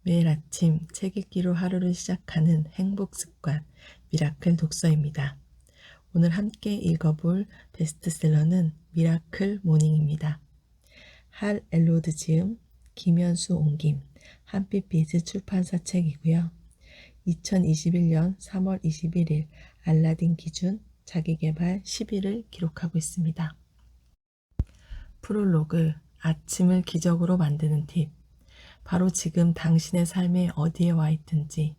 매일 아침 책 읽기로 하루를 시작하는 행복 습관, 미라클 독서입니다. 오늘 함께 읽어볼 베스트셀러는 미라클 모닝입니다. 할 엘로드 지음, 김현수 옮김, 한빛비즈 출판사 책이고요. 2021년 3월 21일 알라딘 기준 자기계발 10일을 기록하고 있습니다. 프롤로그, 아침을 기적으로 만드는 팁. 바로 지금 당신의 삶에 어디에 와 있든지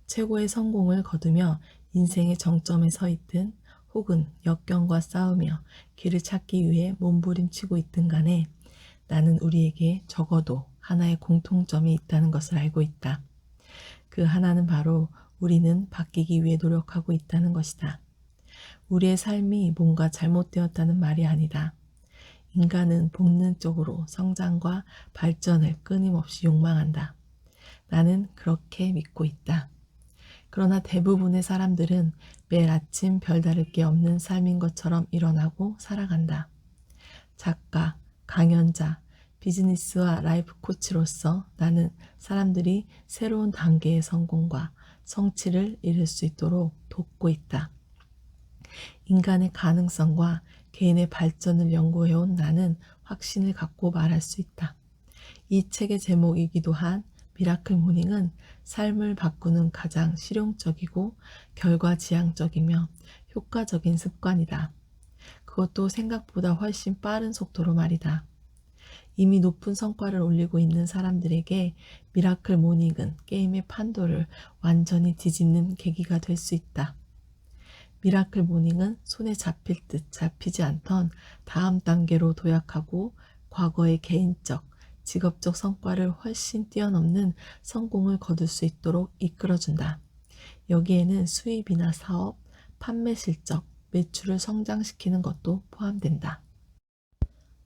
최고의 성공을 거두며 인생의 정점에 서 있든 혹은 역경과 싸우며 길을 찾기 위해 몸부림치고 있든 간에 나는 우리에게 적어도 하나의 공통점이 있다는 것을 알고 있다. 그 하나는 바로 우리는 바뀌기 위해 노력하고 있다는 것이다. 우리의 삶이 뭔가 잘못되었다는 말이 아니다. 인간은 본능적으로 성장과 발전을 끊임없이 욕망한다. 나는 그렇게 믿고 있다. 그러나 대부분의 사람들은 매일 아침 별다를 게 없는 삶인 것처럼 일어나고 살아간다. 작가, 강연자, 비즈니스와 라이프 코치로서 나는 사람들이 새로운 단계의 성공과 성취를 이룰 수 있도록 돕고 있다. 인간의 가능성과 개인의 발전을 연구해온 나는 확신을 갖고 말할 수 있다. 이 책의 제목이기도 한 미라클 모닝은 삶을 바꾸는 가장 실용적이고 결과지향적이며 효과적인 습관이다. 그것도 생각보다 훨씬 빠른 속도로 말이다. 이미 높은 성과를 올리고 있는 사람들에게 미라클 모닝은 게임의 판도를 완전히 뒤집는 계기가 될 수 있다. 미라클 모닝은 손에 잡힐 듯 잡히지 않던 다음 단계로 도약하고 과거의 개인적, 직업적 성과를 훨씬 뛰어넘는 성공을 거둘 수 있도록 이끌어준다. 여기에는 수입이나 사업, 판매 실적, 매출을 성장시키는 것도 포함된다.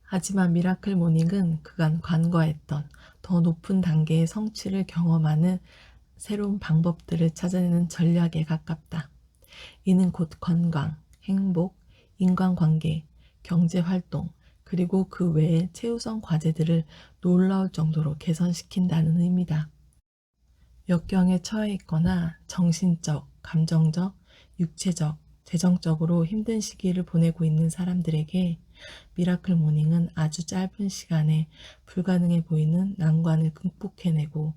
하지만 미라클 모닝은 그간 간과했던 더 높은 단계의 성취를 경험하는 새로운 방법들을 찾아내는 전략에 가깝다. 이는 곧 건강, 행복, 인간관계, 경제활동, 그리고 그 외의 최우선 과제들을 놀라울 정도로 개선시킨다는 의미다. 역경에 처해 있거나 정신적, 감정적, 육체적, 재정적으로 힘든 시기를 보내고 있는 사람들에게 미라클 모닝은 아주 짧은 시간에 불가능해 보이는 난관을 극복해내고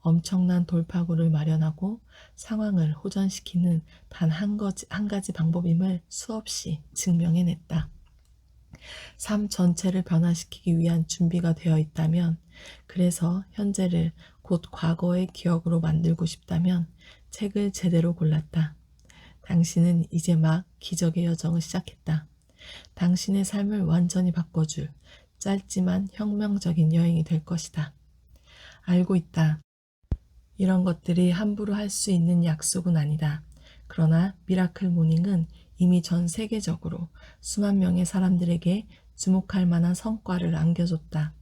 엄청난 돌파구를 마련하고 상황을 호전시키는 단 한 가지 방법임을 수없이 증명해냈다. 삶 전체를 변화시키기 위한 준비가 되어 있다면, 그래서 현재를 곧 과거의 기억으로 만들고 싶다면 책을 제대로 골랐다. 당신은 이제 막 기적의 여정을 시작했다. 당신의 삶을 완전히 바꿔줄 짧지만 혁명적인 여행이 될 것이다. 알고 있다. 이런 것들이 함부로 할 수 있는 약속은 아니다. 그러나 미라클 모닝은 이미 전 세계적으로 수만 명의 사람들에게 주목할 만한 성과를 안겨줬다.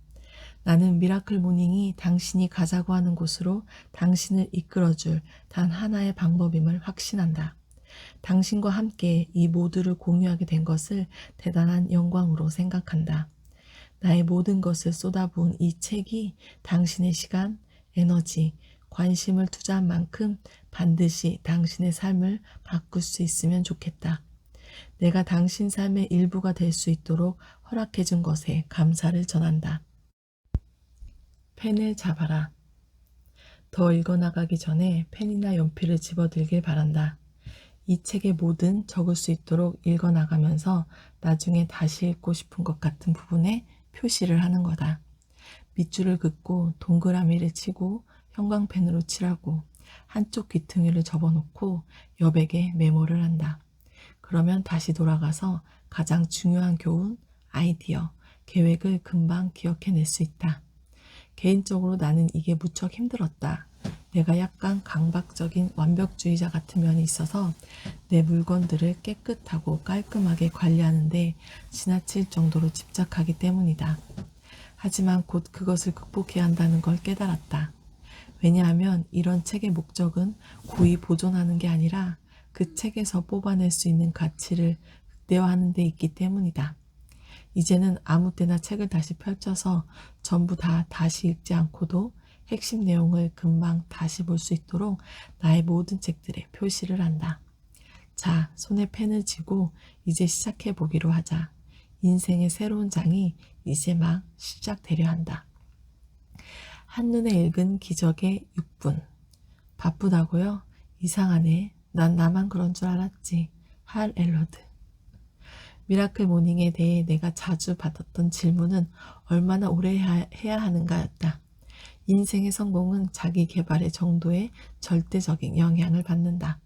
나는 미라클 모닝이 당신이 가자고 하는 곳으로 당신을 이끌어줄 단 하나의 방법임을 확신한다. 당신과 함께 이 모두를 공유하게 된 것을 대단한 영광으로 생각한다. 나의 모든 것을 쏟아부은 이 책이 당신의 시간, 에너지, 관심을 투자한 만큼 반드시 당신의 삶을 바꿀 수 있으면 좋겠다. 내가 당신 삶의 일부가 될 수 있도록 허락해준 것에 감사를 전한다. 펜을 잡아라. 더 읽어나가기 전에 펜이나 연필을 집어들길 바란다. 이 책의 뭐든 적을 수 있도록 읽어나가면서 나중에 다시 읽고 싶은 것 같은 부분에 표시를 하는 거다. 밑줄을 긋고 동그라미를 치고 형광펜으로 칠하고 한쪽 귀퉁이를 접어놓고 여백에 메모를 한다. 그러면 다시 돌아가서 가장 중요한 교훈, 아이디어, 계획을 금방 기억해낼 수 있다. 개인적으로 나는 이게 무척 힘들었다. 내가 약간 강박적인 완벽주의자 같은 면이 있어서 내 물건들을 깨끗하고 깔끔하게 관리하는데 지나칠 정도로 집착하기 때문이다. 하지만 곧 그것을 극복해야 한다는 걸 깨달았다. 왜냐하면 이런 책의 목적은 고이 보존하는 게 아니라 그 책에서 뽑아낼 수 있는 가치를 극대화하는 데 있기 때문이다. 이제는 아무 때나 책을 다시 펼쳐서 전부 다 다시 읽지 않고도 핵심 내용을 금방 다시 볼 수 있도록 나의 모든 책들에 표시를 한다. 자, 손에 펜을 쥐고 이제 시작해 보기로 하자. 인생의 새로운 장이 이제 막 시작되려 한다. 한눈에 읽은 기적의 6분. 바쁘다고요? 이상하네. 난 나만 그런 줄 알았지. 할 엘로드. 미라클 모닝에 대해 내가 자주 받았던 질문은 얼마나 오래 해야 하는가였다. 인생의 성공은 자기 개발의 정도에 절대적인 영향을 받는다.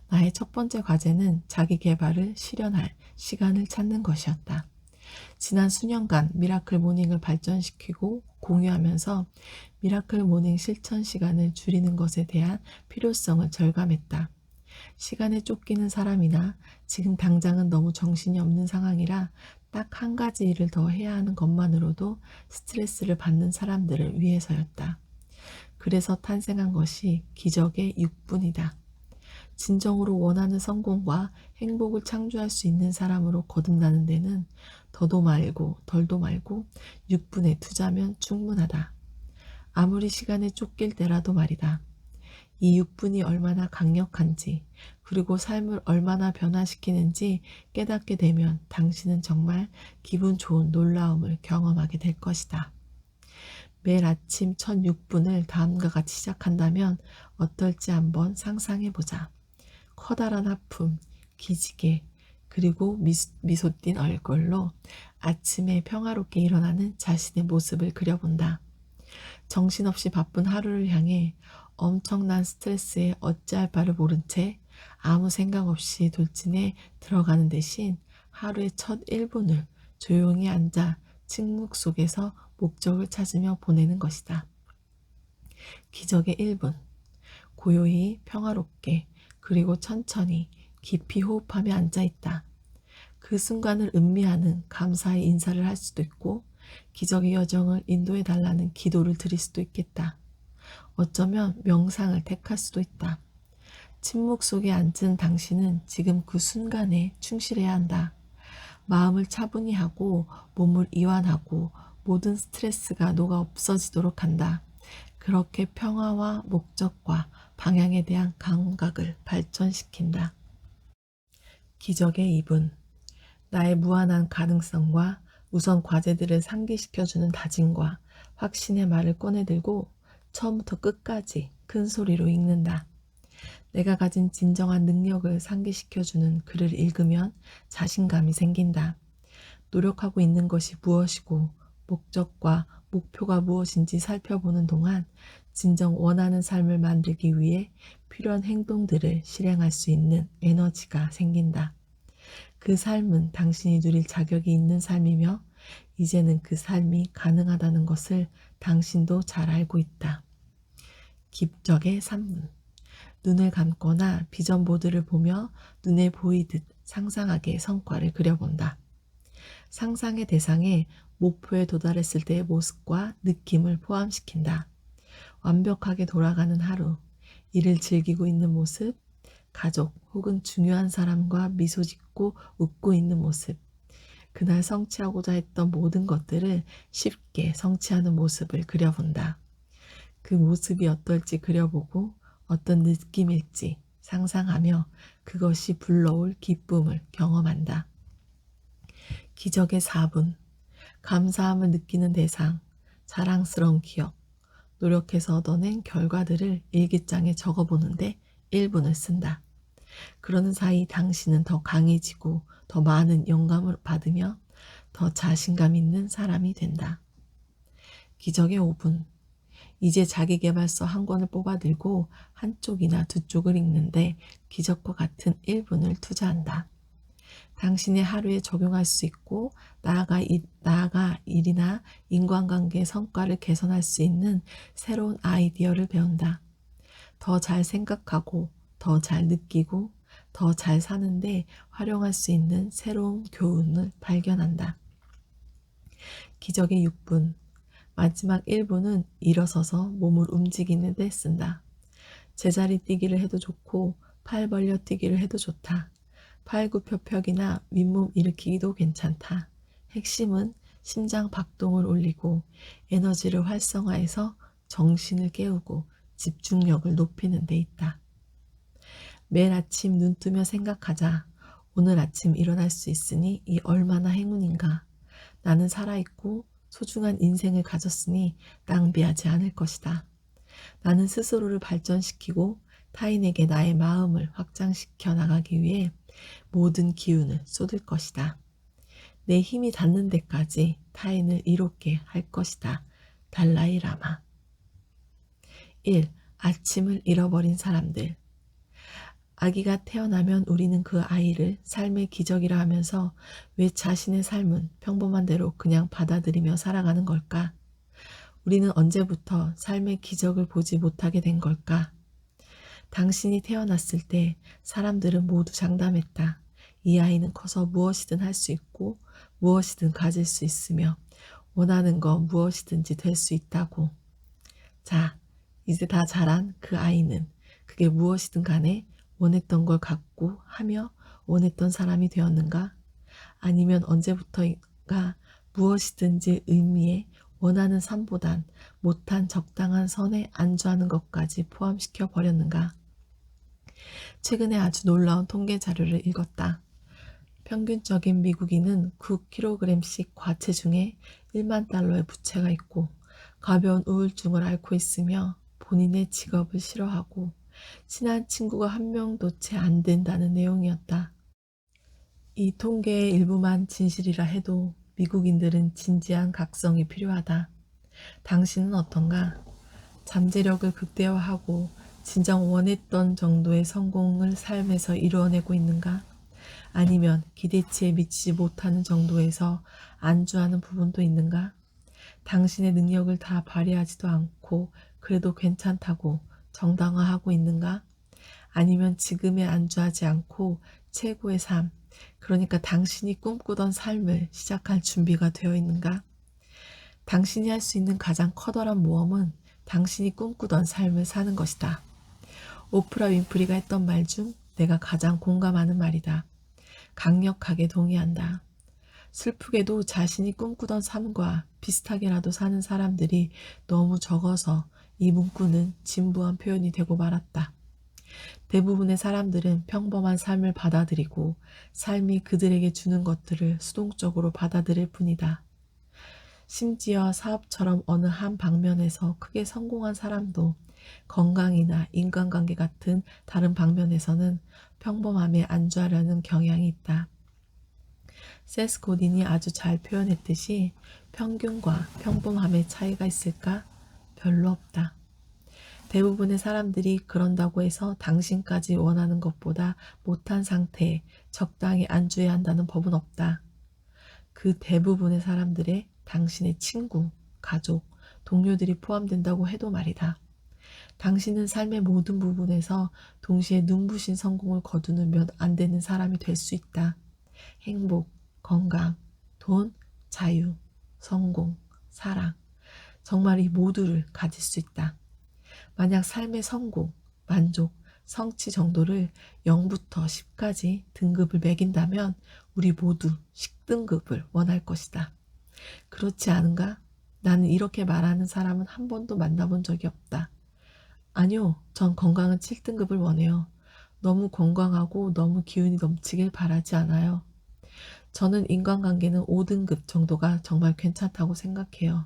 나의 첫 번째 과제는 자기 개발을 실현할 시간을 찾는 것이었다. 지난 수년간 미라클 모닝을 발전시키고 공유하면서 미라클 모닝 실천 시간을 줄이는 것에 대한 필요성을 절감했다. 시간에 쫓기는 사람이나 지금 당장은 너무 정신이 없는 상황이라 딱 한 가지 일을 더 해야 하는 것만으로도 스트레스를 받는 사람들을 위해서였다. 그래서 탄생한 것이 기적의 6분이다. 진정으로 원하는 성공과 행복을 창조할 수 있는 사람으로 거듭나는 데는 더도 말고 덜도 말고 6분에 투자면 충분하다. 아무리 시간에 쫓길 때라도 말이다. 이 6분이 얼마나 강력한지 그리고 삶을 얼마나 변화시키는지 깨닫게 되면 당신은 정말 기분 좋은 놀라움을 경험하게 될 것이다. 매일 아침 첫 6분을 다음과 같이 시작한다면 어떨지 한번 상상해 보자. 커다란 하품, 기지개, 그리고 미소 띈 얼굴로 아침에 평화롭게 일어나는 자신의 모습을 그려본다. 정신없이 바쁜 하루를 향해 엄청난 스트레스에 어찌할 바를 모른 채 아무 생각 없이 돌진해 들어가는 대신 하루의 첫 1분을 조용히 앉아 침묵 속에서 목적을 찾으며 보내는 것이다. 기적의 1분. 고요히 평화롭게 그리고 천천히 깊이 호흡하며 앉아있다. 그 순간을 음미하는 감사의 인사를 할 수도 있고 기적의 여정을 인도해 달라는 기도를 드릴 수도 있겠다. 어쩌면 명상을 택할 수도 있다. 침묵 속에 앉은 당신은 지금 그 순간에 충실해야 한다. 마음을 차분히 하고 몸을 이완하고 모든 스트레스가 녹아 없어지도록 한다. 그렇게 평화와 목적과 방향에 대한 감각을 발전시킨다. 기적의 2분. 나의 무한한 가능성과 우선 과제들을 상기시켜주는 다짐과 확신의 말을 꺼내들고 처음부터 끝까지 큰 소리로 읽는다. 내가 가진 진정한 능력을 상기시켜주는 글을 읽으면 자신감이 생긴다. 노력하고 있는 것이 무엇이고 목적과 목표가 무엇인지 살펴보는 동안 진정 원하는 삶을 만들기 위해 필요한 행동들을 실행할 수 있는 에너지가 생긴다. 그 삶은 당신이 누릴 자격이 있는 삶이며 이제는 그 삶이 가능하다는 것을 당신도 잘 알고 있다. 기적의 3분. 눈을 감거나 비전 보드를 보며 눈에 보이듯 상상하게 성과를 그려본다. 상상의 대상에 목표에 도달했을 때의 모습과 느낌을 포함시킨다. 완벽하게 돌아가는 하루, 이를 즐기고 있는 모습, 가족 혹은 중요한 사람과 미소 짓고 웃고 있는 모습, 그날 성취하고자 했던 모든 것들을 쉽게 성취하는 모습을 그려본다. 그 모습이 어떨지 그려보고 어떤 느낌일지 상상하며 그것이 불러올 기쁨을 경험한다. 기적의 4분. 감사함을 느끼는 대상, 자랑스러운 기억, 노력해서 얻어낸 결과들을 일기장에 적어보는데 1분을 쓴다. 그러는 사이 당신은 더 강해지고 더 많은 영감을 받으며 더 자신감 있는 사람이 된다. 기적의 5분. 이제 자기계발서 한 권을 뽑아들고 한쪽이나 두 쪽을 읽는데 기적과 같은 1분을 투자한다. 당신의 하루에 적용할 수 있고 나아가 일이나 인간관계의 성과를 개선할 수 있는 새로운 아이디어를 배운다. 더 잘 생각하고 더 잘 느끼고 더 잘 사는데 활용할 수 있는 새로운 교훈을 발견한다. 기적의 6분. 마지막 1분은 일어서서 몸을 움직이는 데 쓴다. 제자리 뛰기를 해도 좋고 팔 벌려 뛰기를 해도 좋다. 팔굽혀펴기나 윗몸 일으키기도 괜찮다. 핵심은 심장 박동을 올리고 에너지를 활성화해서 정신을 깨우고 집중력을 높이는 데 있다. 매일 아침 눈 뜨며 생각하자. 오늘 아침 일어날 수 있으니 이 얼마나 행운인가. 나는 살아있고 소중한 인생을 가졌으니 낭비하지 않을 것이다. 나는 스스로를 발전시키고 타인에게 나의 마음을 확장시켜 나가기 위해 모든 기운을 쏟을 것이다. 내 힘이 닿는 데까지 타인을 이롭게 할 것이다. 달라이 라마. 1. 아침을 잃어버린 사람들. 아기가 태어나면 우리는 그 아이를 삶의 기적이라 하면서 왜 자신의 삶은 평범한 대로 그냥 받아들이며 살아가는 걸까? 우리는 언제부터 삶의 기적을 보지 못하게 된 걸까? 당신이 태어났을 때 사람들은 모두 장담했다. 이 아이는 커서 무엇이든 할 수 있고 무엇이든 가질 수 있으며 원하는 거 무엇이든지 될 수 있다고. 자, 이제 다 자란 그 아이는 그게 무엇이든 간에 원했던 걸 갖고 하며 원했던 사람이 되었는가? 아니면 언제부터인가 무엇이든지 의미에 원하는 삶보단 못한 적당한 선에 안주하는 것까지 포함시켜 버렸는가? 최근에 아주 놀라운 통계 자료를 읽었다. 평균적인 미국인은 9kg씩 과체중에 1만 달러의 부채가 있고 가벼운 우울증을 앓고 있으며 본인의 직업을 싫어하고 친한 친구가 한 명도 채 안 된다는 내용이었다. 이 통계의 일부만 진실이라 해도 미국인들은 진지한 각성이 필요하다. 당신은 어떤가? 잠재력을 극대화하고 진정 원했던 정도의 성공을 삶에서 이루어내고 있는가? 아니면 기대치에 미치지 못하는 정도에서 안주하는 부분도 있는가? 당신의 능력을 다 발휘하지도 않고 그래도 괜찮다고 정당화하고 있는가? 아니면 지금에 안주하지 않고 최고의 삶, 그러니까 당신이 꿈꾸던 삶을 시작할 준비가 되어 있는가? 당신이 할 수 있는 가장 커다란 모험은 당신이 꿈꾸던 삶을 사는 것이다. 오프라 윈프리가 했던 말 중 내가 가장 공감하는 말이다. 강력하게 동의한다. 슬프게도 자신이 꿈꾸던 삶과 비슷하게라도 사는 사람들이 너무 적어서 이 문구는 진부한 표현이 되고 말았다. 대부분의 사람들은 평범한 삶을 받아들이고 삶이 그들에게 주는 것들을 수동적으로 받아들일 뿐이다. 심지어 사업처럼 어느 한 방면에서 크게 성공한 사람도 건강이나 인간관계 같은 다른 방면에서는 평범함에 안주하려는 경향이 있다. 세스 고딘이 아주 잘 표현했듯이 평균과 평범함의 차이가 있을까? 별로 없다. 대부분의 사람들이 그런다고 해서 당신까지 원하는 것보다 못한 상태에 적당히 안주해야 한다는 법은 없다. 그 대부분의 사람들의 당신의 친구, 가족, 동료들이 포함된다고 해도 말이다. 당신은 삶의 모든 부분에서 동시에 눈부신 성공을 거두는 몇 안 되는 사람이 될 수 있다. 행복, 건강, 돈, 자유, 성공, 사랑, 정말 이 모두를 가질 수 있다. 만약 삶의 성공, 만족, 성취 정도를 0부터 10까지 등급을 매긴다면 우리 모두 10등급을 원할 것이다. 그렇지 않은가? 나는 이렇게 말하는 사람은 한 번도 만나본 적이 없다. 아니요, 전 건강은 7등급을 원해요. 너무 건강하고 너무 기운이 넘치길 바라지 않아요. 저는 인간관계는 5등급 정도가 정말 괜찮다고 생각해요.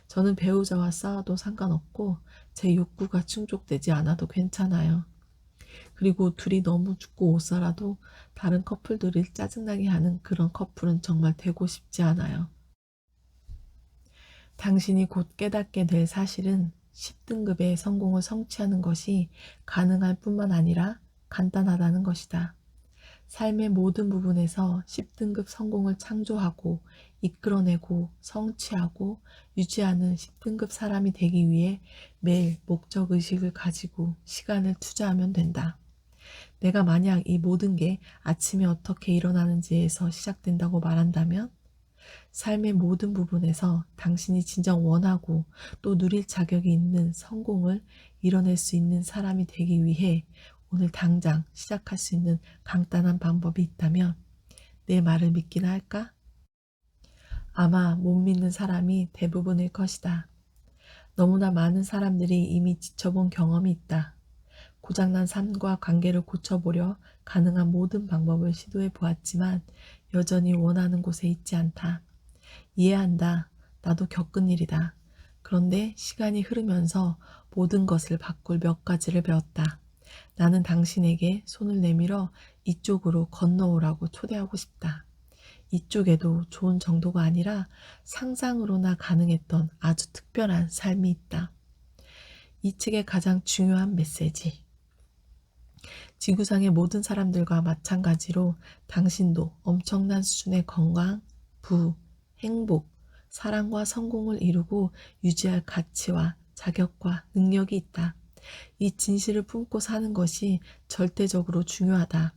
저는 배우자와 싸워도 상관없고 제 욕구가 충족되지 않아도 괜찮아요. 그리고 둘이 너무 죽고 못 살아도 다른 커플들을 짜증나게 하는 그런 커플은 정말 되고 싶지 않아요. 당신이 곧 깨닫게 될 사실은 10등급의 성공을 성취하는 것이 가능할 뿐만 아니라 간단하다는 것이다. 삶의 모든 부분에서 10등급 성공을 창조하고 이끌어내고 성취하고 유지하는 10등급 사람이 되기 위해 매일 목적의식을 가지고 시간을 투자하면 된다. 내가 만약 이 모든 게 아침에 어떻게 일어나는지에서 시작된다고 말한다면 삶의 모든 부분에서 당신이 진정 원하고 또 누릴 자격이 있는 성공을 이뤄낼 수 있는 사람이 되기 위해 오늘 당장 시작할 수 있는 간단한 방법이 있다면 내 말을 믿기나 할까? 아마 못 믿는 사람이 대부분일 것이다. 너무나 많은 사람들이 이미 지쳐본 경험이 있다. 고장난 삶과 관계를 고쳐보려 가능한 모든 방법을 시도해 보았지만 여전히 원하는 곳에 있지 않다. 이해한다. 나도 겪은 일이다. 그런데 시간이 흐르면서 모든 것을 바꿀 몇 가지를 배웠다. 나는 당신에게 손을 내밀어 이쪽으로 건너오라고 초대하고 싶다. 이쪽에도 좋은 정도가 아니라 상상으로나 가능했던 아주 특별한 삶이 있다. 이 책의 가장 중요한 메시지. 지구상의 모든 사람들과 마찬가지로 당신도 엄청난 수준의 건강, 부, 행복, 사랑과 성공을 이루고 유지할 가치와 자격과 능력이 있다. 이 진실을 품고 사는 것이 절대적으로 중요하다.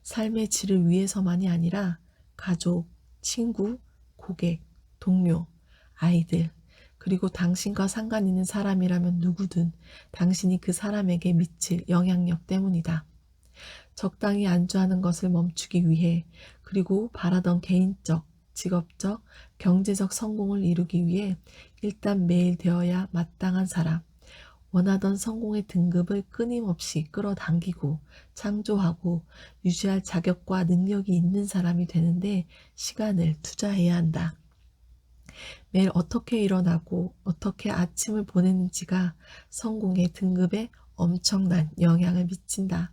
삶의 질을 위해서만이 아니라 가족, 친구, 고객, 동료, 아이들, 그리고 당신과 상관 있는 사람이라면 누구든 당신이 그 사람에게 미칠 영향력 때문이다. 적당히 안주하는 것을 멈추기 위해, 그리고 바라던 개인적, 직업적, 경제적 성공을 이루기 위해 일단 매일 되어야 마땅한 사람, 원하던 성공의 등급을 끊임없이 끌어당기고 창조하고 유지할 자격과 능력이 있는 사람이 되는데 시간을 투자해야 한다. 매일 어떻게 일어나고 어떻게 아침을 보내는지가 성공의 등급에 엄청난 영향을 미친다.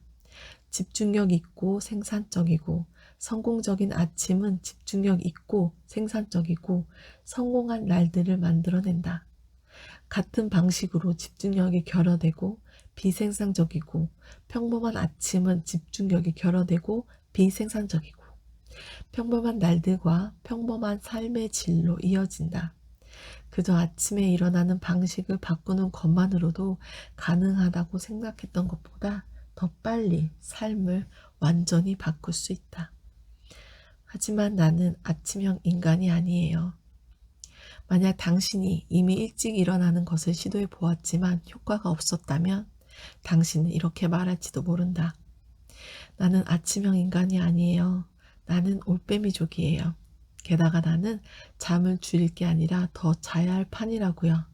집중력 있고 생산적이고 성공적인 아침은 집중력 있고 생산적이고 성공한 날들을 만들어낸다. 같은 방식으로 집중력이 결여되고 비생산적이고 평범한 아침은 집중력이 결여되고 비생산적이고 평범한 날들과 평범한 삶의 질로 이어진다. 그저 아침에 일어나는 방식을 바꾸는 것만으로도 가능하다고 생각했던 것보다 더 빨리 삶을 완전히 바꿀 수 있다. 하지만 나는 아침형 인간이 아니에요. 만약 당신이 이미 일찍 일어나는 것을 시도해 보았지만 효과가 없었다면 당신은 이렇게 말할지도 모른다. 나는 아침형 인간이 아니에요. 나는 올빼미족이에요. 게다가 나는 잠을 줄일 게 아니라 더 자야 할 판이라고요.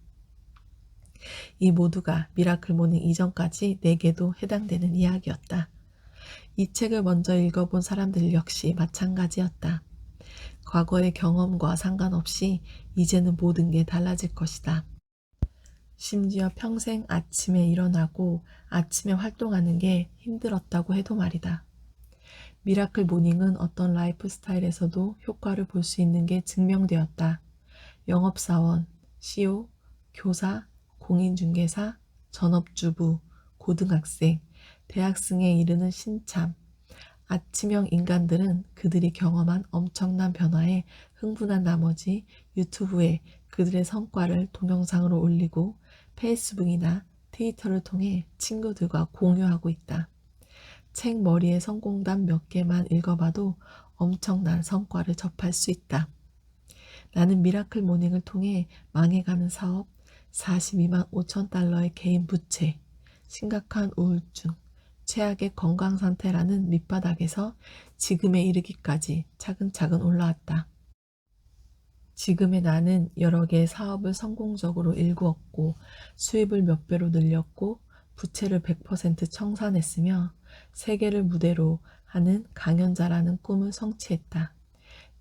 이 모두가 미라클 모닝 이전까지 내게도 해당되는 이야기였다. 이 책을 먼저 읽어본 사람들 역시 마찬가지였다. 과거의 경험과 상관없이 이제는 모든 게 달라질 것이다. 심지어 평생 아침에 일어나고 아침에 활동하는 게 힘들었다고 해도 말이다. 미라클 모닝은 어떤 라이프 스타일에서도 효과를 볼 수 있는 게 증명되었다. 영업사원, CEO, 교사, 공인중개사, 전업주부, 고등학생, 대학생에 이르는 신참, 아침형 인간들은 그들이 경험한 엄청난 변화에 흥분한 나머지 유튜브에 그들의 성과를 동영상으로 올리고 페이스북이나 트위터를 통해 친구들과 공유하고 있다. 책 머리에 성공담 몇 개만 읽어봐도 엄청난 성과를 접할 수 있다. 나는 미라클 모닝을 통해 망해가는 사업, 42만 5천 달러의 개인 부채, 심각한 우울증, 최악의 건강 상태라는 밑바닥에서 지금에 이르기까지 차근차근 올라왔다. 지금의 나는 여러 개의 사업을 성공적으로 일구었고 수입을 몇 배로 늘렸고 부채를 100% 청산했으며 세계를 무대로 하는 강연자라는 꿈을 성취했다.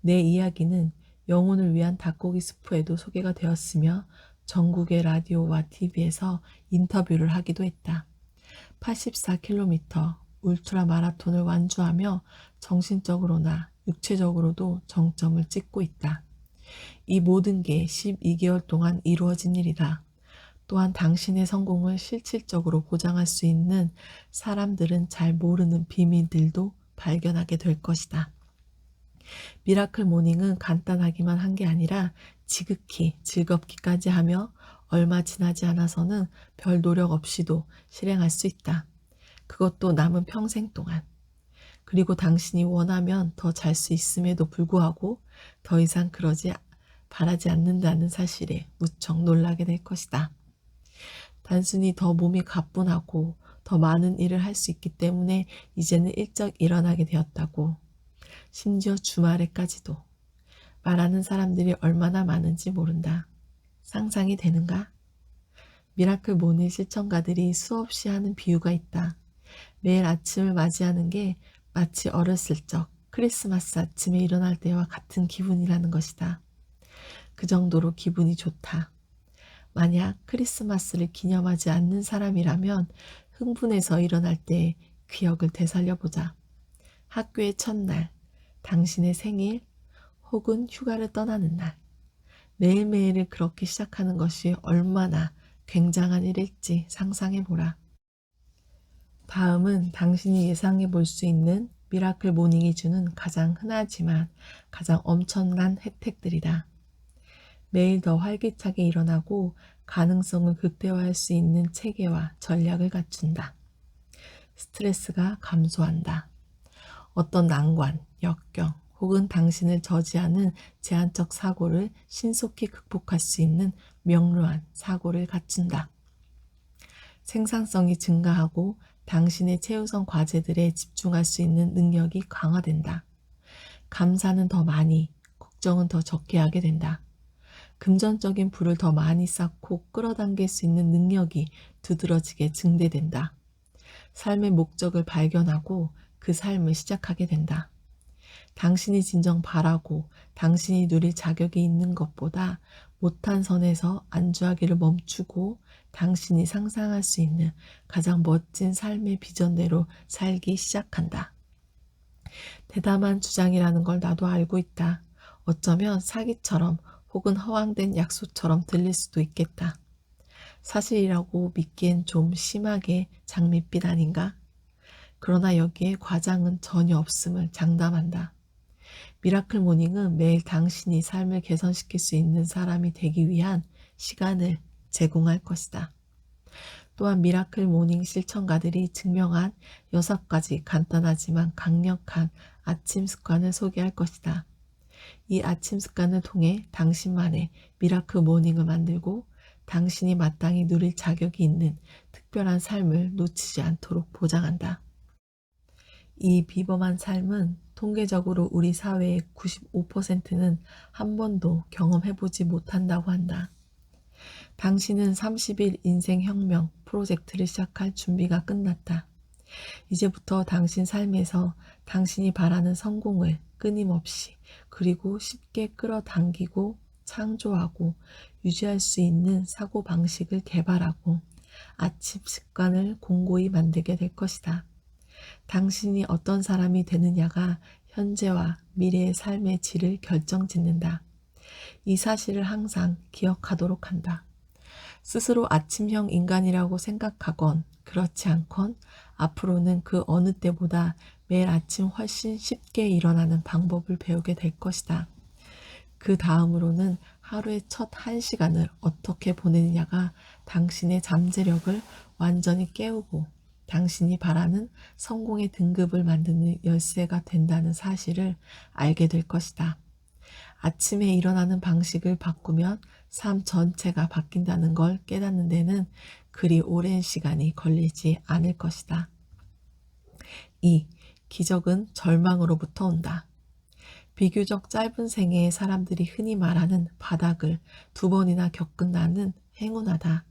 내 이야기는 영혼을 위한 닭고기 스프에도 소개가 되었으며 전국의 라디오와 TV에서 인터뷰를 하기도 했다. 84km 울트라 마라톤을 완주하며 정신적으로나 육체적으로도 정점을 찍고 있다. 이 모든 게 12개월 동안 이루어진 일이다. 또한 당신의 성공을 실질적으로 보장할 수 있는 사람들은 잘 모르는 비밀들도 발견하게 될 것이다. 미라클 모닝은 간단하기만 한 게 아니라 지극히 즐겁기까지 하며 얼마 지나지 않아서는 별 노력 없이도 실행할 수 있다. 그것도 남은 평생 동안. 그리고 당신이 원하면 더 잘 수 있음에도 불구하고 더 이상 바라지 않는다는 사실에 무척 놀라게 될 것이다. 단순히 더 몸이 가뿐하고 더 많은 일을 할 수 있기 때문에 이제는 일찍 일어나게 되었다고. 심지어 주말에까지도. 말하는 사람들이 얼마나 많은지 모른다. 상상이 되는가? 미라클 모닝 실천가들이 수없이 하는 비유가 있다. 매일 아침을 맞이하는 게 마치 어렸을 적 크리스마스 아침에 일어날 때와 같은 기분이라는 것이다. 그 정도로 기분이 좋다. 만약 크리스마스를 기념하지 않는 사람이라면 흥분해서 일어날 때 기억을 되살려보자. 학교의 첫날, 당신의 생일, 혹은 휴가를 떠나는 날. 매일매일을 그렇게 시작하는 것이 얼마나 굉장한 일일지 상상해보라. 다음은 당신이 예상해 볼 수 있는 미라클 모닝이 주는 가장 흔하지만 가장 엄청난 혜택들이다. 매일 더 활기차게 일어나고 가능성을 극대화할 수 있는 체계와 전략을 갖춘다. 스트레스가 감소한다. 어떤 난관, 역경 혹은 당신을 저지하는 제한적 사고를 신속히 극복할 수 있는 명료한 사고를 갖춘다. 생산성이 증가하고 당신의 최우선 과제들에 집중할 수 있는 능력이 강화된다. 감사는 더 많이, 걱정은 더 적게 하게 된다. 금전적인 부를 더 많이 쌓고 끌어당길 수 있는 능력이 두드러지게 증대된다. 삶의 목적을 발견하고 그 삶을 시작하게 된다. 당신이 진정 바라고 당신이 누릴 자격이 있는 것보다 못한 선에서 안주하기를 멈추고 당신이 상상할 수 있는 가장 멋진 삶의 비전대로 살기 시작한다. 대담한 주장이라는 걸 나도 알고 있다. 어쩌면 사기처럼 혹은 허황된 약속처럼 들릴 수도 있겠다. 사실이라고 믿기엔 좀 심하게 장밋빛 아닌가? 그러나 여기에 과장은 전혀 없음을 장담한다. 미라클 모닝은 매일 당신이 삶을 개선시킬 수 있는 사람이 되기 위한 시간을 제공할 것이다. 또한 미라클 모닝 실천가들이 증명한 6가지 간단하지만 강력한 아침 습관을 소개할 것이다. 이 아침 습관을 통해 당신만의 미라클 모닝을 만들고 당신이 마땅히 누릴 자격이 있는 특별한 삶을 놓치지 않도록 보장한다. 이 비범한 삶은 통계적으로 우리 사회의 95%는 한 번도 경험해보지 못한다고 한다. 당신은 30일 인생혁명 프로젝트를 시작할 준비가 끝났다. 이제부터 당신 삶에서 당신이 바라는 성공을 끊임없이 그리고 쉽게 끌어당기고 창조하고 유지할 수 있는 사고방식을 개발하고 아침 습관을 공고히 만들게 될 것이다. 당신이 어떤 사람이 되느냐가 현재와 미래의 삶의 질을 결정짓는다. 이 사실을 항상 기억하도록 한다. 스스로 아침형 인간이라고 생각하건 그렇지 않건 앞으로는 그 어느 때보다 매일 아침 훨씬 쉽게 일어나는 방법을 배우게 될 것이다. 그 다음으로는 하루의 첫 1시간을 어떻게 보내느냐가 당신의 잠재력을 완전히 깨우고 당신이 바라는 성공의 등급을 만드는 열쇠가 된다는 사실을 알게 될 것이다. 아침에 일어나는 방식을 바꾸면 삶 전체가 바뀐다는 걸 깨닫는 데는 그리 오랜 시간이 걸리지 않을 것이다. 2. 기적은 절망으로부터 온다. 비교적 짧은 생애에 사람들이 흔히 말하는 바닥을 2번이나 겪은 나는 행운하다.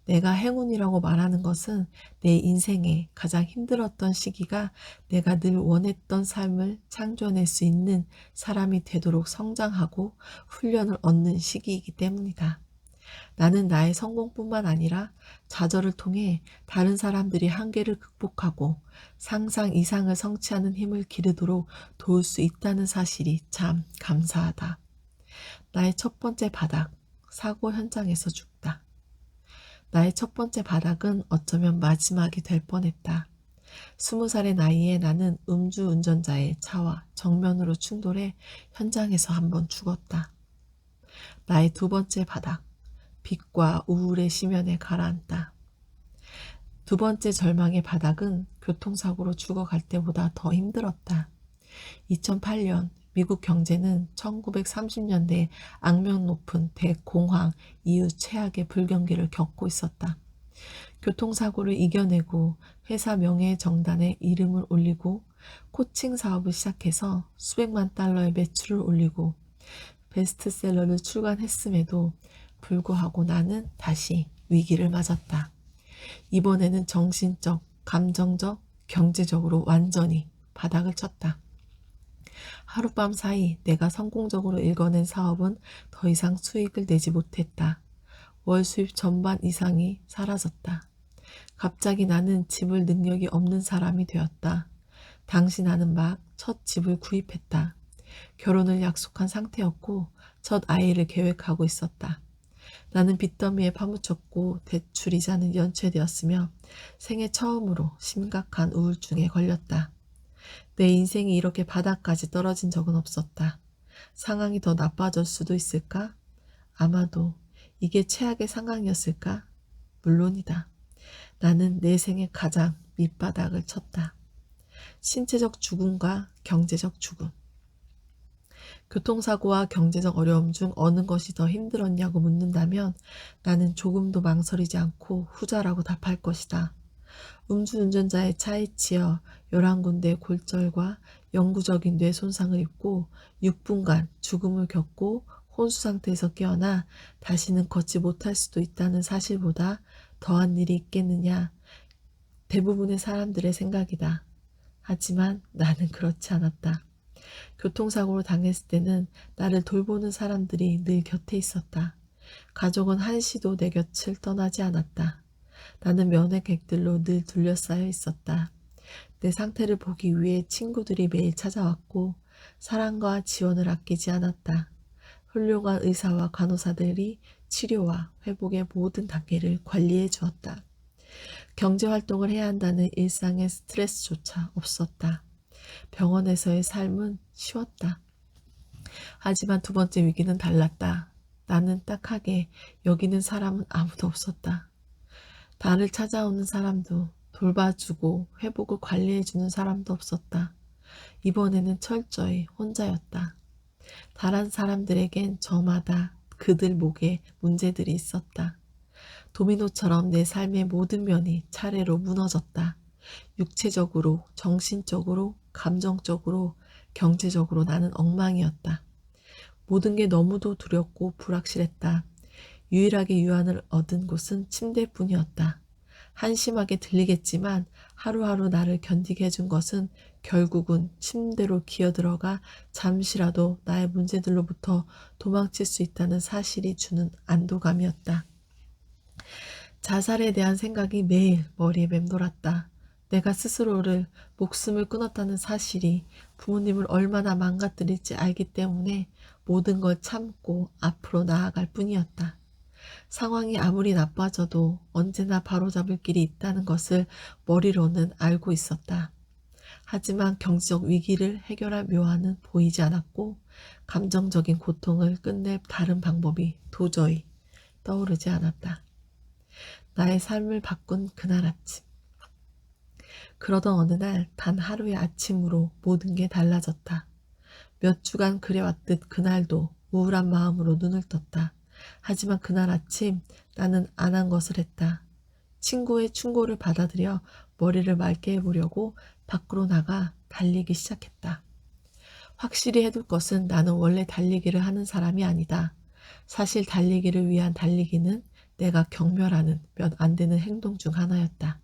내가 행운이라고 말하는 것은 내 인생에 가장 힘들었던 시기가 내가 늘 원했던 삶을 창조해낼 수 있는 사람이 되도록 성장하고 훈련을 얻는 시기이기 때문이다. 나는 나의 성공뿐만 아니라 좌절을 통해 다른 사람들이 한계를 극복하고 상상 이상을 성취하는 힘을 기르도록 도울 수 있다는 사실이 참 감사하다. 나의 첫 번째 바닥, 사고 현장에서 죽다. 나의 첫 번째 바닥은 어쩌면 마지막이 될 뻔했다. 20살의 나이에 나는 음주운전자의 차와 정면으로 충돌해 현장에서 한번 죽었다. 나의 두 번째 바닥, 빛과 우울의 심연에 가라앉다. 두 번째 절망의 바닥은 교통사고로 죽어갈 때보다 더 힘들었다. 2008년 미국 경제는 1930년대 악명 높은 대공황 이후 최악의 불경기를 겪고 있었다. 교통사고를 이겨내고 회사 명예의 정단에 이름을 올리고 코칭 사업을 시작해서 수백만 달러의 매출을 올리고 베스트셀러를 출간했음에도 불구하고 나는 다시 위기를 맞았다. 이번에는 정신적, 감정적, 경제적으로 완전히 바닥을 쳤다. 하룻밤 사이 내가 성공적으로 일궈낸 사업은 더 이상 수익을 내지 못했다. 월 수입 전반 이상이 사라졌다. 갑자기 나는 집을 능력이 없는 사람이 되었다. 당시 나는 막 첫 집을 구입했다. 결혼을 약속한 상태였고 첫 아이를 계획하고 있었다. 나는 빚더미에 파묻혔고 대출 이자는 연체되었으며 생애 처음으로 심각한 우울증에 걸렸다. 내 인생이 이렇게 바닥까지 떨어진 적은 없었다. 상황이 더 나빠질 수도 있을까? 아마도 이게 최악의 상황이었을까? 물론이다. 나는 내 생의 가장 밑바닥을 쳤다. 신체적 죽음과 경제적 죽음. 교통사고와 경제적 어려움 중 어느 것이 더 힘들었냐고 묻는다면 나는 조금도 망설이지 않고 후자라고 답할 것이다. 음주운전자의 차에 치여 11군데 골절과 영구적인 뇌 손상을 입고 6분간 죽음을 겪고 혼수 상태에서 깨어나 다시는 걷지 못할 수도 있다는 사실보다 더한 일이 있겠느냐. 대부분의 사람들의 생각이다. 하지만 나는 그렇지 않았다. 교통사고를 당했을 때는 나를 돌보는 사람들이 늘 곁에 있었다. 가족은 한시도 내 곁을 떠나지 않았다. 나는 면회객들로 늘 둘러싸여 있었다. 내 상태를 보기 위해 친구들이 매일 찾아왔고 사랑과 지원을 아끼지 않았다. 훌륭한 의사와 간호사들이 치료와 회복의 모든 단계를 관리해 주었다. 경제활동을 해야 한다는 일상의 스트레스조차 없었다. 병원에서의 삶은 쉬웠다. 하지만 두 번째 위기는 달랐다. 나는 딱하게 여기는 사람은 아무도 없었다. 나를 찾아오는 사람도 돌봐주고 회복을 관리해주는 사람도 없었다. 이번에는 철저히 혼자였다. 다른 사람들에겐 저마다 그들 목에 문제들이 있었다. 도미노처럼 내 삶의 모든 면이 차례로 무너졌다. 육체적으로, 정신적으로, 감정적으로, 경제적으로 나는 엉망이었다. 모든 게 너무도 두렵고 불확실했다. 유일하게 유안을 얻은 곳은 침대뿐이었다. 한심하게 들리겠지만 하루하루 나를 견디게 해준 것은 결국은 침대로 기어들어가 잠시라도 나의 문제들로부터 도망칠 수 있다는 사실이 주는 안도감이었다. 자살에 대한 생각이 매일 머리에 맴돌았다. 내가 스스로를 목숨을 끊었다는 사실이 부모님을 얼마나 망가뜨릴지 알기 때문에 모든 걸 참고 앞으로 나아갈 뿐이었다. 상황이 아무리 나빠져도 언제나 바로잡을 길이 있다는 것을 머리로는 알고 있었다. 하지만 경제적 위기를 해결할 묘안은 보이지 않았고 감정적인 고통을 끝낼 다른 방법이 도저히 떠오르지 않았다. 나의 삶을 바꾼 그날 아침. 그러던 어느 날 단 하루의 아침으로 모든 게 달라졌다. 몇 주간 그래왔듯 그날도 우울한 마음으로 눈을 떴다. 하지만 그날 아침 나는 안 한 것을 했다. 친구의 충고를 받아들여 머리를 맑게 해보려고 밖으로 나가 달리기 시작했다. 확실히 해둘 것은 나는 원래 달리기를 하는 사람이 아니다. 사실 달리기를 위한 달리기는 내가 경멸하는 몇 안 되는 행동 중 하나였다.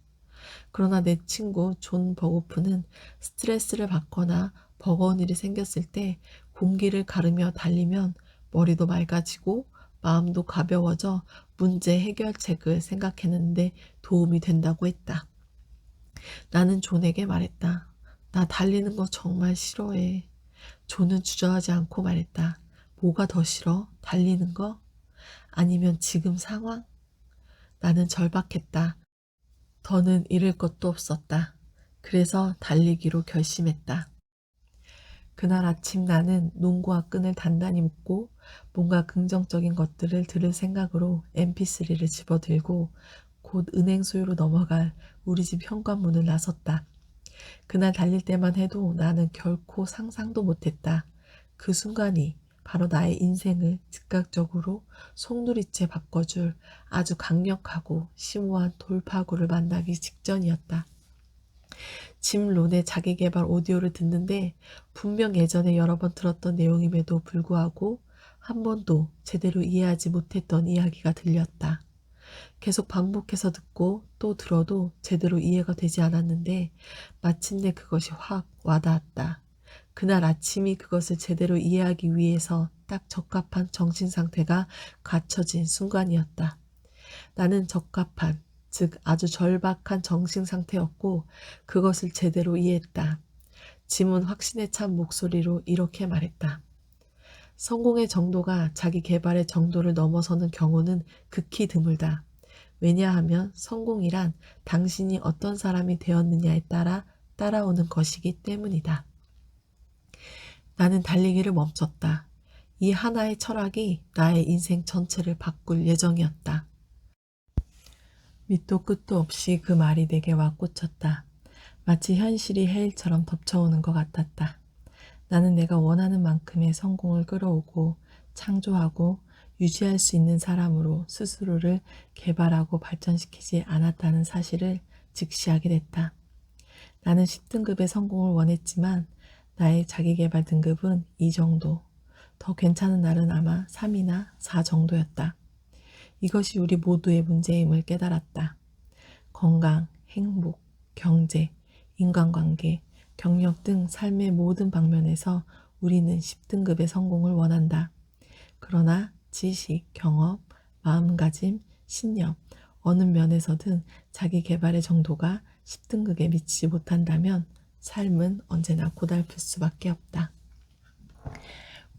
그러나 내 친구 존 버고프는 스트레스를 받거나 버거운 일이 생겼을 때 공기를 가르며 달리면 머리도 맑아지고 마음도 가벼워져 문제 해결책을 생각했는데 도움이 된다고 했다. 나는 존에게 말했다. 나 달리는 거 정말 싫어해. 존은 주저하지 않고 말했다. 뭐가 더 싫어? 달리는 거? 아니면 지금 상황? 나는 절박했다. 더는 잃을 것도 없었다. 그래서 달리기로 결심했다. 그날 아침 나는 농구화 끈을 단단히 묶고 뭔가 긍정적인 것들을 들을 생각으로 mp3를 집어들고 곧 은행소유로 넘어갈 우리 집 현관문을 나섰다. 그날 달릴 때만 해도 나는 결코 상상도 못했다. 그 순간이 바로 나의 인생을 즉각적으로 송두리째 바꿔줄 아주 강력하고 심오한 돌파구를 만나기 직전이었다. 짐 론의 자기계발 오디오를 듣는데 분명 예전에 여러 번 들었던 내용임에도 불구하고 한 번도 제대로 이해하지 못했던 이야기가 들렸다. 계속 반복해서 듣고 또 들어도 제대로 이해가 되지 않았는데 마침내 그것이 확 와닿았다. 그날 아침이 그것을 제대로 이해하기 위해서 딱 적합한 정신 상태가 갖춰진 순간이었다. 나는 적합한, 즉 아주 절박한 정신 상태였고 그것을 제대로 이해했다. 짐은 확신에 찬 목소리로 이렇게 말했다. 성공의 정도가 자기 개발의 정도를 넘어서는 경우는 극히 드물다. 왜냐하면 성공이란 당신이 어떤 사람이 되었느냐에 따라 따라오는 것이기 때문이다. 나는 달리기를 멈췄다. 이 하나의 철학이 나의 인생 전체를 바꿀 예정이었다. 밑도 끝도 없이 그 말이 내게 와 꽂혔다. 마치 현실이 해일처럼 덮쳐오는 것 같았다. 나는 내가 원하는 만큼의 성공을 끌어오고 창조하고 유지할 수 있는 사람으로 스스로를 개발하고 발전시키지 않았다는 사실을 직시하게 됐다. 나는 10등급의 성공을 원했지만 나의 자기개발 등급은 이 정도. 더 괜찮은 날은 아마 3이나 4 정도였다. 이것이 우리 모두의 문제임을 깨달았다. 건강, 행복, 경제, 인간관계, 경력 등 삶의 모든 방면에서 우리는 10등급의 성공을 원한다. 그러나 지식, 경험, 마음가짐, 신념, 어느 면에서든 자기 개발의 정도가 10등급에 미치지 못한다면 삶은 언제나 고달플 수밖에 없다.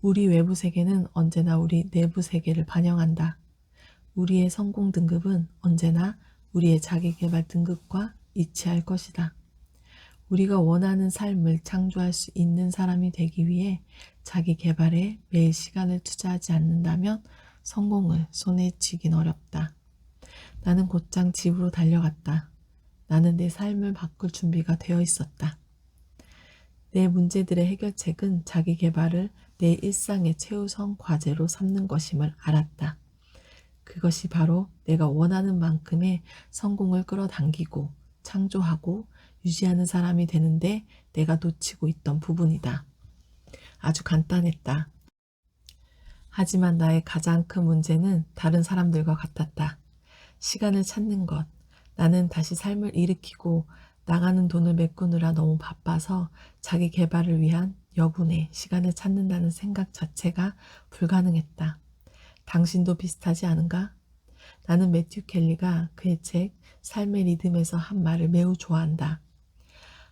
우리 외부 세계는 언제나 우리 내부 세계를 반영한다. 우리의 성공 등급은 언제나 우리의 자기 개발 등급과 일치할 것이다. 우리가 원하는 삶을 창조할 수 있는 사람이 되기 위해 자기 개발에 매일 시간을 투자하지 않는다면 성공을 손에 쥐긴 어렵다. 나는 곧장 집으로 달려갔다. 나는 내 삶을 바꿀 준비가 되어 있었다. 내 문제들의 해결책은 자기 개발을 내 일상의 최우선 과제로 삼는 것임을 알았다. 그것이 바로 내가 원하는 만큼의 성공을 끌어당기고 창조하고 유지하는 사람이 되는데 내가 놓치고 있던 부분이다. 아주 간단했다. 하지만 나의 가장 큰 문제는 다른 사람들과 같았다. 시간을 찾는 것. 나는 다시 삶을 일으키고 나가는 돈을 메꾸느라 너무 바빠서 자기 개발을 위한 여분의 시간을 찾는다는 생각 자체가 불가능했다. 당신도 비슷하지 않은가? 나는 매튜 켈리가 그의 책 삶의 리듬에서 한 말을 매우 좋아한다.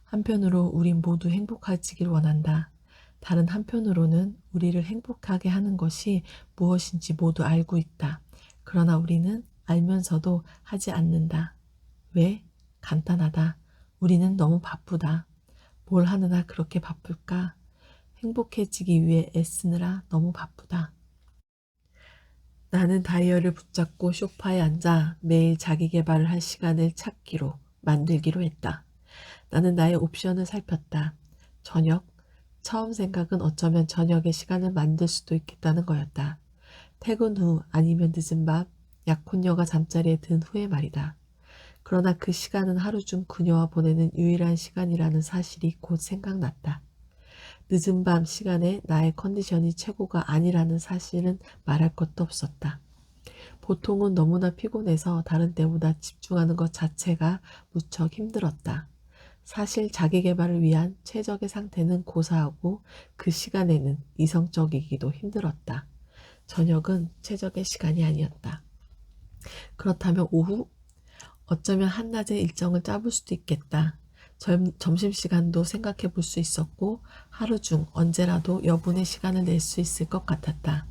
한편으로 우린 모두 행복해지길 원한다. 다른 한편으로는 우리를 행복하게 하는 것이 무엇인지 모두 알고 있다. 그러나 우리는 알면서도 하지 않는다. 왜? 간단하다. 우리는 너무 바쁘다. 뭘 하느라 그렇게 바쁠까? 행복해지기 위해 애쓰느라 너무 바쁘다. 나는 다이어를 붙잡고 소파에 앉아 매일 자기 개발을 할 시간을 찾기로 만들기로 했다. 나는 나의 옵션을 살폈다. 저녁. 처음 생각은 어쩌면 저녁에 시간을 만들 수도 있겠다는 거였다. 퇴근 후 아니면 늦은 밤 약혼녀가 잠자리에 든 후의 말이다. 그러나 그 시간은 하루 중 그녀와 보내는 유일한 시간이라는 사실이 곧 생각났다. 늦은 밤 시간에 나의 컨디션이 최고가 아니라는 사실은 말할 것도 없었다. 보통은 너무나 피곤해서 다른 때보다 집중하는 것 자체가 무척 힘들었다. 사실 자기 개발을 위한 최적의 상태는 고사하고 그 시간에는 이성적이기도 힘들었다. 저녁은 최적의 시간이 아니었다. 그렇다면 오후? 어쩌면 한낮에 일정을 짜볼 수도 있겠다. 점심시간도 생각해 볼 수 있었고 하루 중 언제라도 여분의 시간을 낼 수 있을 것 같았다.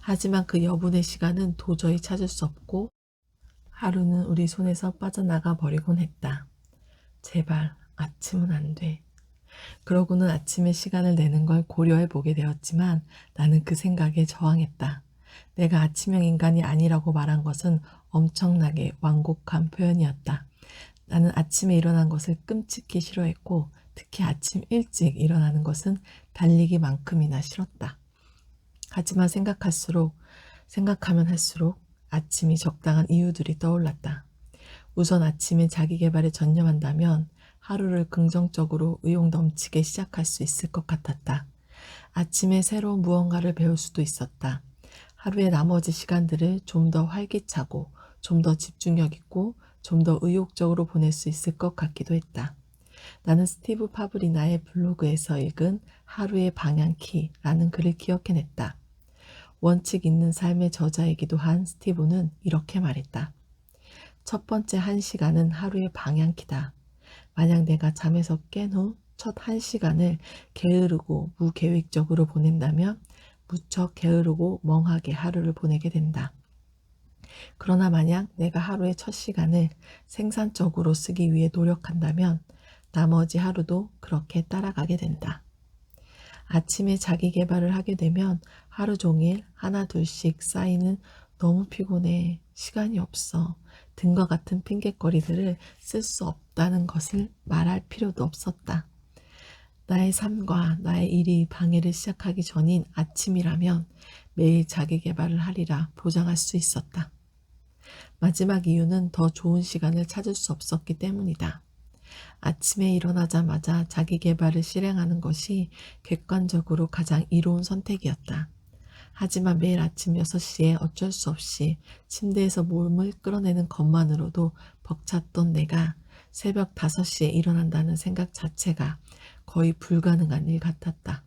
하지만 그 여분의 시간은 도저히 찾을 수 없고 하루는 우리 손에서 빠져나가 버리곤 했다. 제발 아침은 안 돼. 그러고는 아침에 시간을 내는 걸 고려해 보게 되었지만 나는 그 생각에 저항했다. 내가 아침형 인간이 아니라고 말한 것은 엄청나게 완곡한 표현이었다. 나는 아침에 일어난 것을 끔찍히 싫어했고 특히 아침 일찍 일어나는 것은 달리기만큼이나 싫었다. 하지만 생각하면 할수록 아침이 적당한 이유들이 떠올랐다. 우선 아침에 자기 개발에 전념한다면 하루를 긍정적으로 의욕 넘치게 시작할 수 있을 것 같았다. 아침에 새로운 무언가를 배울 수도 있었다. 하루의 나머지 시간들을 좀 더 활기차고 좀 더 집중력 있고 좀 더 의욕적으로 보낼 수 있을 것 같기도 했다. 나는 스티브 파브리나의 블로그에서 읽은 하루의 방향키라는 글을 기억해냈다. 원칙 있는 삶의 저자이기도 한 스티브는 이렇게 말했다. 첫 번째 1시간은 하루의 방향키다. 만약 내가 잠에서 깬 후 첫 1시간을 게으르고 무계획적으로 보낸다면 무척 게으르고 멍하게 하루를 보내게 된다. 그러나 만약 내가 하루의 첫 시간을 생산적으로 쓰기 위해 노력한다면 나머지 하루도 그렇게 따라가게 된다. 아침에 자기 개발을 하게 되면 하루 종일 하나 둘씩 쌓이는 너무 피곤해, 시간이 없어 등과 같은 핑곗거리들을 쓸 수 없다는 것을 말할 필요도 없었다. 나의 삶과 나의 일이 방해를 시작하기 전인 아침이라면 매일 자기 개발을 하리라 보장할 수 있었다. 마지막 이유는 더 좋은 시간을 찾을 수 없었기 때문이다. 아침에 일어나자마자 자기 개발을 실행하는 것이 객관적으로 가장 이로운 선택이었다. 하지만 매일 아침 6시에 어쩔 수 없이 침대에서 몸을 끌어내는 것만으로도 벅찼던 내가 새벽 5시에 일어난다는 생각 자체가 거의 불가능한 일 같았다.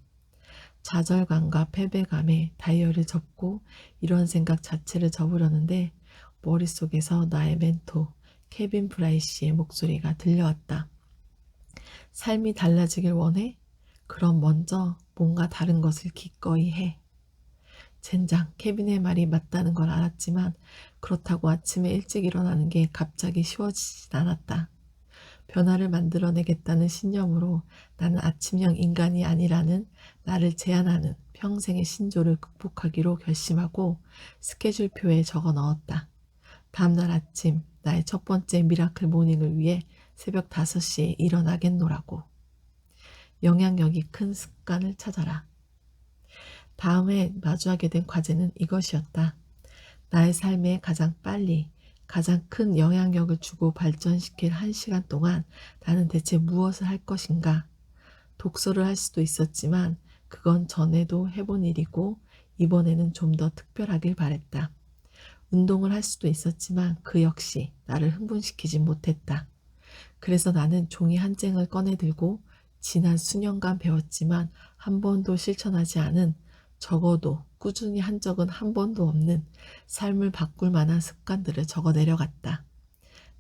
좌절감과 패배감에 다이어를 접고 이런 생각 자체를 접으려는데 머릿속에서 나의 멘토 케빈 브라이시의 목소리가 들려왔다. 삶이 달라지길 원해? 그럼 먼저 뭔가 다른 것을 기꺼이 해. 젠장, 케빈의 말이 맞다는 걸 알았지만 그렇다고 아침에 일찍 일어나는 게 갑자기 쉬워지진 않았다. 변화를 만들어내겠다는 신념으로 나는 아침형 인간이 아니라는 나를 제한하는 평생의 신조를 극복하기로 결심하고 스케줄표에 적어 넣었다. 다음날 아침 나의 첫 번째 미라클 모닝을 위해 새벽 5시에 일어나겠노라고. 영향력이 큰 습관을 찾아라. 다음에 마주하게 된 과제는 이것이었다. 나의 삶에 가장 빨리 가장 큰 영향력을 주고 발전시킬 1시간 동안 나는 대체 무엇을 할 것인가? 독서를 할 수도 있었지만 그건 전에도 해본 일이고 이번에는 좀 더 특별하길 바랬다. 운동을 할 수도 있었지만 그 역시 나를 흥분시키지 못했다. 그래서 나는 종이 한 쟁을 꺼내 들고 지난 수년간 배웠지만 한 번도 실천하지 않은 적어도 꾸준히 한 적은 한 번도 없는 삶을 바꿀 만한 습관들을 적어 내려갔다.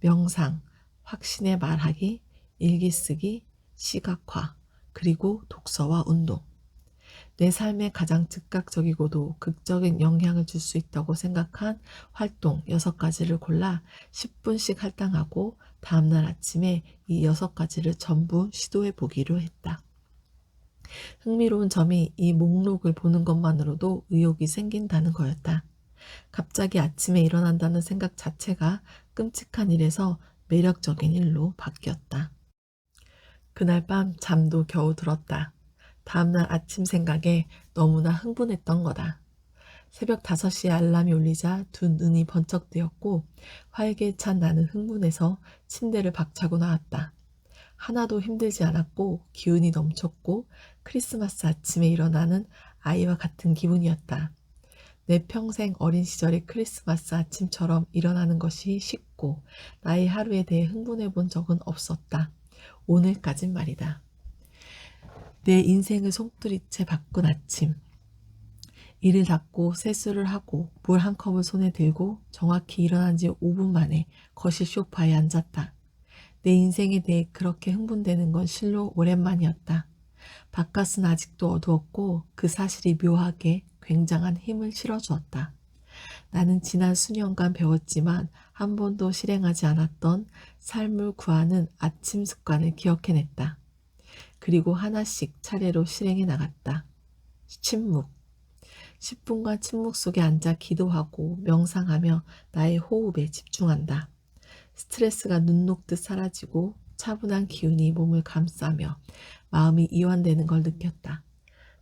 명상, 확신의 말하기, 일기 쓰기, 시각화, 그리고 독서와 운동. 내 삶에 가장 즉각적이고도 극적인 영향을 줄 수 있다고 생각한 활동 6가지를 골라 10분씩 할당하고 다음날 아침에 이 6가지를 전부 시도해 보기로 했다. 흥미로운 점이 이 목록을 보는 것만으로도 의욕이 생긴다는 거였다. 갑자기 아침에 일어난다는 생각 자체가 끔찍한 일에서 매력적인 일로 바뀌었다. 그날 밤 잠도 겨우 들었다. 다음날 아침 생각에 너무나 흥분했던 거다. 새벽 5시에 알람이 울리자 두 눈이 번쩍 뜨였고 활기찬 나는 흥분해서 침대를 박차고 나왔다. 하나도 힘들지 않았고 기운이 넘쳤고 크리스마스 아침에 일어나는 아이와 같은 기분이었다. 내 평생 어린 시절의 크리스마스 아침처럼 일어나는 것이 쉽고 나의 하루에 대해 흥분해 본 적은 없었다. 오늘까진 말이다. 내 인생을 송두리째 바꾼 아침. 이를 닫고 세수를 하고 물 한 컵을 손에 들고 정확히 일어난 지 5분 만에 거실 소파에 앉았다. 내 인생에 대해 그렇게 흥분되는 건 실로 오랜만이었다. 바깥은 아직도 어두웠고 그 사실이 묘하게 굉장한 힘을 실어주었다. 나는 지난 수년간 배웠지만 한 번도 실행하지 않았던 삶을 구하는 아침 습관을 기억해냈다. 그리고 하나씩 차례로 실행해 나갔다. 침묵. 10분간 침묵 속에 앉아 기도하고 명상하며 나의 호흡에 집중한다. 스트레스가 눈 녹듯 사라지고 차분한 기운이 몸을 감싸며 마음이 이완되는 걸 느꼈다.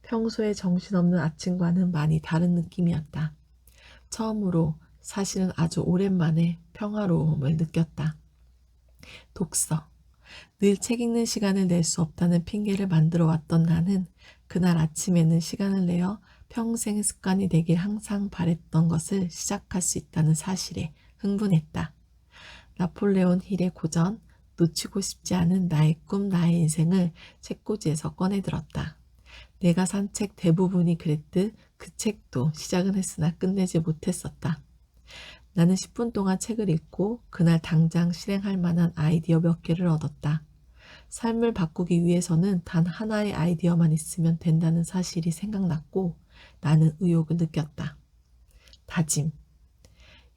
평소에 정신없는 아침과는 많이 다른 느낌이었다. 처음으로 사실은 아주 오랜만에 평화로움을 느꼈다. 독서. 늘 책 읽는 시간을 낼 수 없다는 핑계를 만들어 왔던 나는 그날 아침에는 시간을 내어 평생의 습관이 되길 항상 바랬던 것을 시작할 수 있다는 사실에 흥분했다. 나폴레온 힐의 고전, 놓치고 싶지 않은 나의 꿈, 나의 인생을 책꽂이에서 꺼내들었다. 내가 산 책 대부분이 그랬듯 그 책도 시작은 했으나 끝내지 못했었다. 나는 10분 동안 책을 읽고 그날 당장 실행할 만한 아이디어 몇 개를 얻었다. 삶을 바꾸기 위해서는 단 하나의 아이디어만 있으면 된다는 사실이 생각났고 나는 의욕을 느꼈다. 다짐.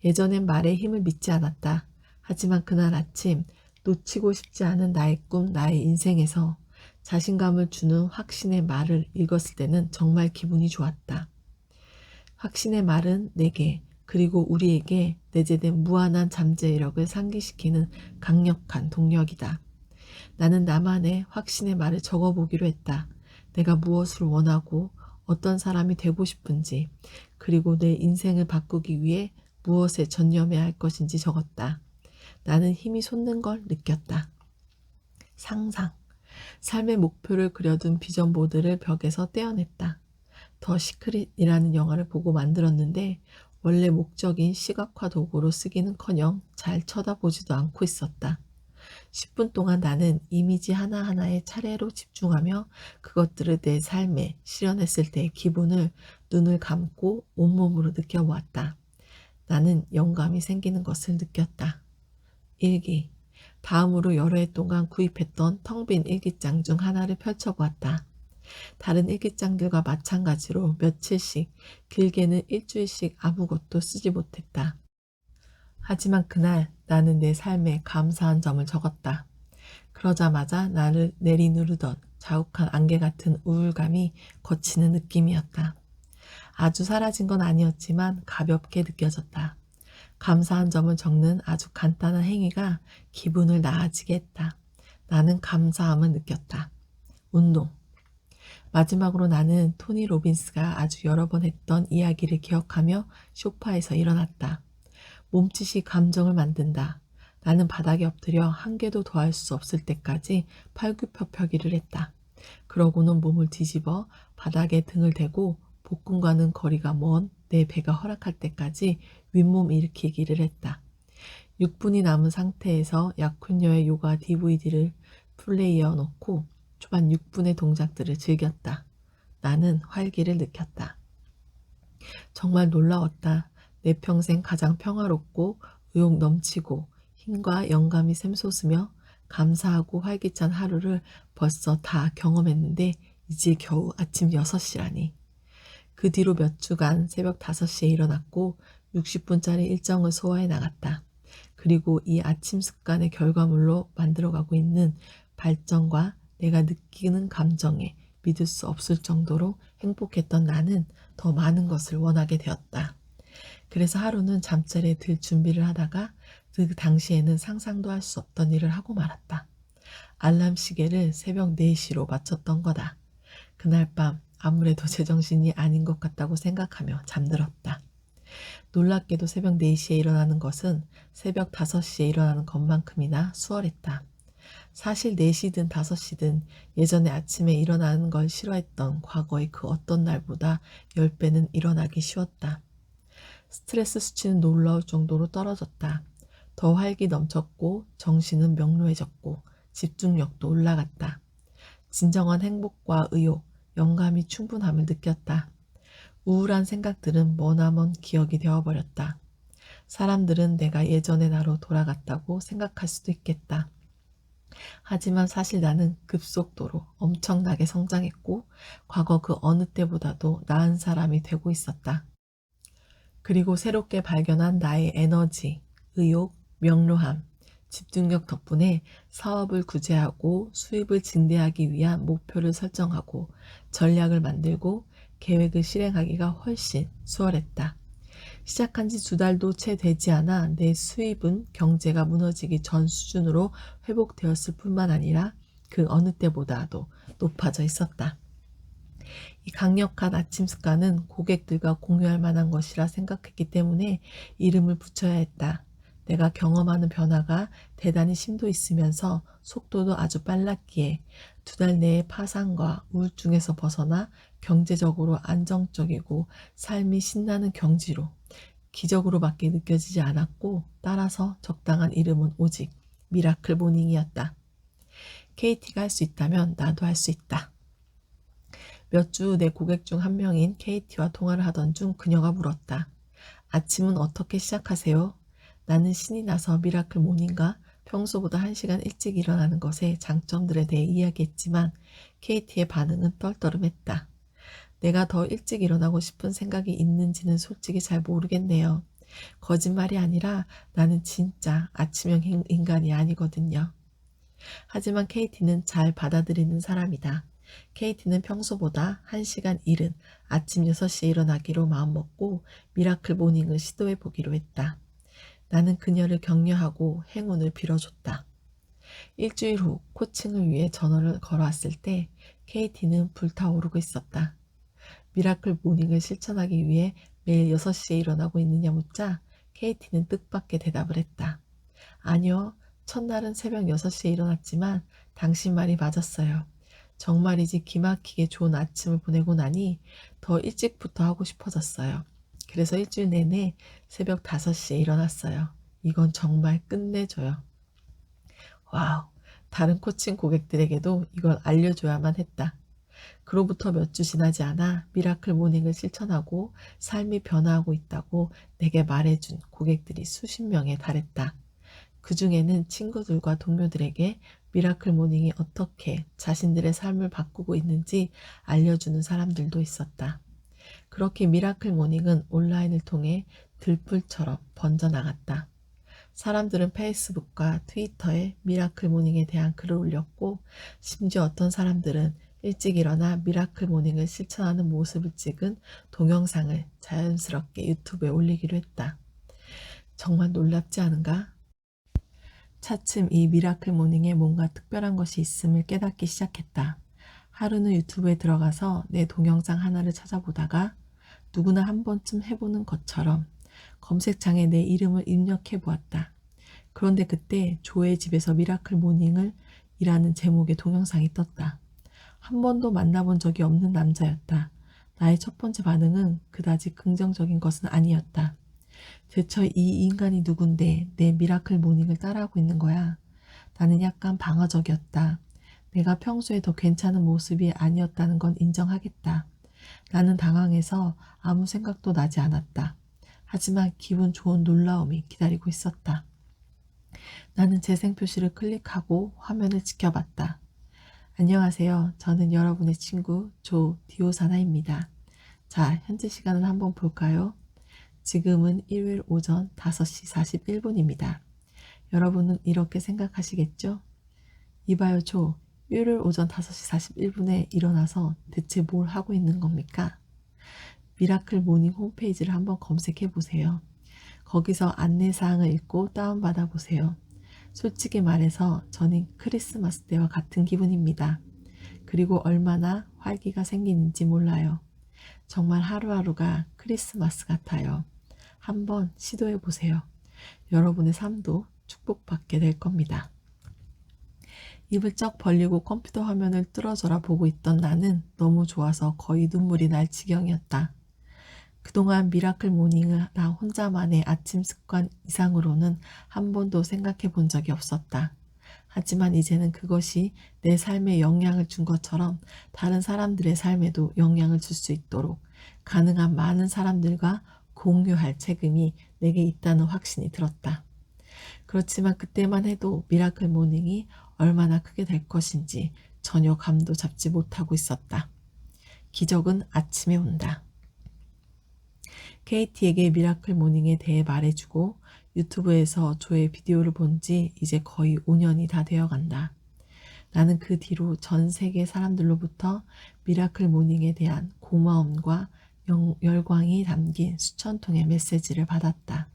예전엔 말의 힘을 믿지 않았다. 하지만 그날 아침 놓치고 싶지 않은 나의 꿈, 나의 인생에서 자신감을 주는 확신의 말을 읽었을 때는 정말 기분이 좋았다. 확신의 말은 내게 그리고 우리에게 내재된 무한한 잠재력을 상기시키는 강력한 동력이다. 나는 나만의 확신의 말을 적어보기로 했다. 내가 무엇을 원하고 어떤 사람이 되고 싶은지 그리고 내 인생을 바꾸기 위해 무엇에 전념해야 할 것인지 적었다. 나는 힘이 솟는 걸 느꼈다. 상상. 삶의 목표를 그려둔 비전 보드를 벽에서 떼어냈다. 더 시크릿이라는 영화를 보고 만들었는데 원래 목적인 시각화 도구로 쓰기는커녕 잘 쳐다보지도 않고 있었다. 10분 동안 나는 이미지 하나하나에 차례로 집중하며 그것들을 내 삶에 실현했을 때의 기분을 눈을 감고 온몸으로 느껴보았다. 나는 영감이 생기는 것을 느꼈다. 일기. 다음으로 여러 해 동안 구입했던 텅 빈 일기장 중 하나를 펼쳐보았다. 다른 일기장들과 마찬가지로 며칠씩, 길게는 일주일씩 아무것도 쓰지 못했다. 하지만 그날 나는 내 삶에 감사한 점을 적었다. 그러자마자 나를 내리누르던 자욱한 안개 같은 우울감이 거치는 느낌이었다. 아주 사라진 건 아니었지만 가볍게 느껴졌다. 감사한 점을 적는 아주 간단한 행위가 기분을 나아지게 했다. 나는 감사함을 느꼈다. 운동. 마지막으로 나는 토니 로빈스가 아주 여러 번 했던 이야기를 기억하며 소파에서 일어났다. 몸짓이 감정을 만든다. 나는 바닥에 엎드려 한 개도 더 할 수 없을 때까지 팔굽혀펴기를 했다. 그러고는 몸을 뒤집어 바닥에 등을 대고 복근과는 거리가 먼 내 배가 허락할 때까지 윗몸 일으키기를 했다. 6분이 남은 상태에서 약혼녀의 요가 DVD를 플레이어 놓고 초반 6분의 동작들을 즐겼다. 나는 활기를 느꼈다. 정말 놀라웠다. 내 평생 가장 평화롭고 의욕 넘치고 힘과 영감이 샘솟으며 감사하고 활기찬 하루를 벌써 다 경험했는데 이제 겨우 아침 6시라니. 그 뒤로 몇 주간 새벽 5시에 일어났고 60분짜리 일정을 소화해 나갔다. 그리고 이 아침 습관의 결과물로 만들어가고 있는 발전과 내가 느끼는 감정에 믿을 수 없을 정도로 행복했던 나는 더 많은 것을 원하게 되었다. 그래서 하루는 잠자리에 들 준비를 하다가 그 당시에는 상상도 할 수 없던 일을 하고 말았다. 알람 시계를 새벽 4시로 맞췄던 거다. 그날 밤 아무래도 제정신이 아닌 것 같다고 생각하며 잠들었다. 놀랍게도 새벽 4시에 일어나는 것은 새벽 5시에 일어나는 것만큼이나 수월했다. 사실 4시든 5시든 예전에 아침에 일어나는 걸 싫어했던 과거의 그 어떤 날보다 10배는 일어나기 쉬웠다. 스트레스 수치는 놀라울 정도로 떨어졌다. 더 활기 넘쳤고 정신은 명료해졌고 집중력도 올라갔다. 진정한 행복과 의욕, 영감이 충분함을 느꼈다. 우울한 생각들은 머나먼 기억이 되어버렸다. 사람들은 내가 예전의 나로 돌아갔다고 생각할 수도 있겠다. 하지만 사실 나는 급속도로 엄청나게 성장했고 과거 그 어느 때보다도 나은 사람이 되고 있었다. 그리고 새롭게 발견한 나의 에너지, 의욕, 명료함, 집중력 덕분에 사업을 구제하고 수입을 증대하기 위한 목표를 설정하고 전략을 만들고 계획을 실행하기가 훨씬 수월했다. 시작한 지 2달도 채 되지 않아 내 수입은 경제가 무너지기 전 수준으로 회복되었을 뿐만 아니라 그 어느 때보다도 높아져 있었다. 이 강력한 아침 습관은 고객들과 공유할 만한 것이라 생각했기 때문에 이름을 붙여야 했다. 내가 경험하는 변화가 대단히 심도 있으면서 속도도 아주 빨랐기에 2달 내에 파산과 우울증에서 벗어나 경제적으로 안정적이고 삶이 신나는 경지로 기적으로밖에 느껴지지 않았고 따라서 적당한 이름은 오직 미라클 모닝이었다. KT가 할 수 있다면 나도 할 수 있다. 몇 주 내 고객 중 한 명인 KT와 통화를 하던 중 그녀가 물었다. 아침은 어떻게 시작하세요? 나는 신이 나서 미라클 모닝과 평소보다 1시간 일찍 일어나는 것의 장점들에 대해 이야기했지만 KT의 반응은 떨떠름했다. 내가 더 일찍 일어나고 싶은 생각이 있는지는 솔직히 잘 모르겠네요. 거짓말이 아니라 나는 진짜 아침형 인간이 아니거든요. 하지만 KT는 잘 받아들이는 사람이다. KT는 평소보다 1시간 이른 아침 6시에 일어나기로 마음먹고 미라클 모닝을 시도해 보기로 했다. 나는 그녀를 격려하고 행운을 빌어줬다. 일주일 후 코칭을 위해 전화를 걸어왔을 때 KT는 불타오르고 있었다. 미라클 모닝을 실천하기 위해 매일 6시에 일어나고 있느냐 묻자 KT는 뜻밖의 대답을 했다. 아니요, 첫날은 새벽 6시에 일어났지만 당신 말이 맞았어요. 정말이지 기막히게 좋은 아침을 보내고 나니 더 일찍부터 하고 싶어졌어요. 그래서 일주일 내내 새벽 5시에 일어났어요. 이건 정말 끝내줘요. 와우, 다른 코칭 고객들에게도 이걸 알려줘야만 했다. 그로부터 몇 주 지나지 않아 미라클 모닝을 실천하고 삶이 변화하고 있다고 내게 말해준 고객들이 수십 명에 달했다. 그 중에는 친구들과 동료들에게 미라클 모닝이 어떻게 자신들의 삶을 바꾸고 있는지 알려주는 사람들도 있었다. 그렇게 미라클 모닝은 온라인을 통해 들불처럼 번져나갔다. 사람들은 페이스북과 트위터에 미라클 모닝에 대한 글을 올렸고 심지어 어떤 사람들은 일찍 일어나 미라클 모닝을 실천하는 모습을 찍은 동영상을 자연스럽게 유튜브에 올리기로 했다. 정말 놀랍지 않은가? 차츰 이 미라클 모닝에 뭔가 특별한 것이 있음을 깨닫기 시작했다. 하루는 유튜브에 들어가서 내 동영상 하나를 찾아보다가 누구나 한 번쯤 해보는 것처럼 검색창에 내 이름을 입력해 보았다. 그런데 그때 조의 집에서 미라클 모닝을 이라는 제목의 동영상이 떴다. 한 번도 만나본 적이 없는 남자였다. 나의 첫 번째 반응은 그다지 긍정적인 것은 아니었다. 대체 이 인간이 누군데 내 미라클 모닝을 따라하고 있는 거야? 나는 약간 방어적이었다. 내가 평소에 더 괜찮은 모습이 아니었다는 건 인정하겠다. 나는 당황해서 아무 생각도 나지 않았다. 하지만 기분 좋은 놀라움이 기다리고 있었다. 나는 재생 표시를 클릭하고 화면을 지켜봤다. 안녕하세요. 저는 여러분의 친구 조 디오사나입니다. 자, 현재 시간을 한번 볼까요? 지금은 일요일 오전 5시 41분입니다. 여러분은 이렇게 생각하시겠죠? 이봐요, 조. 일요일 오전 5시 41분에 일어나서 대체 뭘 하고 있는 겁니까? 미라클 모닝 홈페이지를 한번 검색해 보세요. 거기서 안내사항을 읽고 다운받아 보세요. 솔직히 말해서 저는 크리스마스 때와 같은 기분입니다. 그리고 얼마나 활기가 생기는지 몰라요. 정말 하루하루가 크리스마스 같아요. 한번 시도해 보세요. 여러분의 삶도 축복받게 될 겁니다. 입을 쩍 벌리고 컴퓨터 화면을 뚫어져라 보고 있던 나는 너무 좋아서 거의 눈물이 날 지경이었다. 그동안 미라클 모닝을 나 혼자만의 아침 습관 이상으로는 한 번도 생각해 본 적이 없었다. 하지만 이제는 그것이 내 삶에 영향을 준 것처럼 다른 사람들의 삶에도 영향을 줄 수 있도록 가능한 많은 사람들과 공유할 책임이 내게 있다는 확신이 들었다. 그렇지만 그때만 해도 미라클 모닝이 얼마나 크게 될 것인지 전혀 감도 잡지 못하고 있었다. 기적은 아침에 온다. KT에게 미라클 모닝에 대해 말해주고 유튜브에서 조의 비디오를 본 지 이제 거의 5년이 다 되어간다. 나는 그 뒤로 전 세계 사람들로부터 미라클 모닝에 대한 고마움과 열광이 담긴 수천 통의 메시지를 받았다.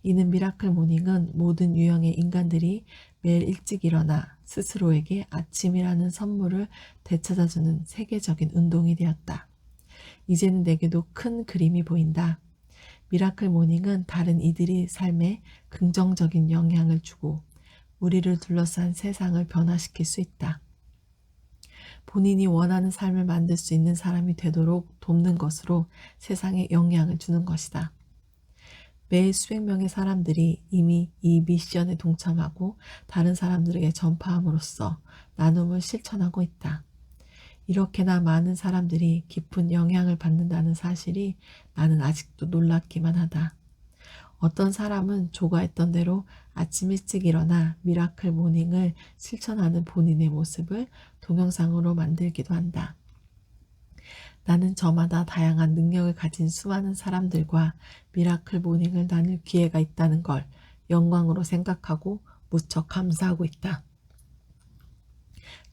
이는 미라클 모닝은 모든 유형의 인간들이 매일 일찍 일어나 스스로에게 아침이라는 선물을 되찾아주는 세계적인 운동이 되었다. 이제는 내게도 큰 그림이 보인다. 미라클 모닝은 다른 이들의 삶에 긍정적인 영향을 주고 우리를 둘러싼 세상을 변화시킬 수 있다. 본인이 원하는 삶을 만들 수 있는 사람이 되도록 돕는 것으로 세상에 영향을 주는 것이다. 매 수백 명의 사람들이 이미 이 미션에 동참하고 다른 사람들에게 전파함으로써 나눔을 실천하고 있다. 이렇게나 많은 사람들이 깊은 영향을 받는다는 사실이 나는 아직도 놀랍기만 하다. 어떤 사람은 조가 했던 대로 아침 일찍 일어나 미라클 모닝을 실천하는 본인의 모습을 동영상으로 만들기도 한다. 나는 저마다 다양한 능력을 가진 수많은 사람들과 미라클 모닝을 나눌 기회가 있다는 걸 영광으로 생각하고 무척 감사하고 있다.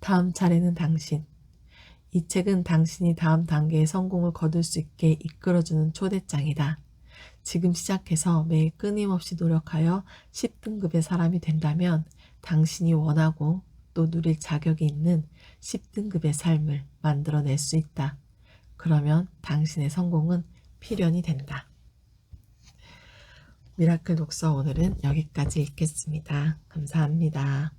다음 차례는 당신. 이 책은 당신이 다음 단계의 성공을 거둘 수 있게 이끌어주는 초대장이다. 지금 시작해서 매일 끊임없이 노력하여 10등급의 사람이 된다면 당신이 원하고 또 누릴 자격이 있는 10등급의 삶을 만들어낼 수 있다. 그러면 당신의 성공은 필연이 된다. 미라클 독서 오늘은 여기까지 읽겠습니다. 감사합니다.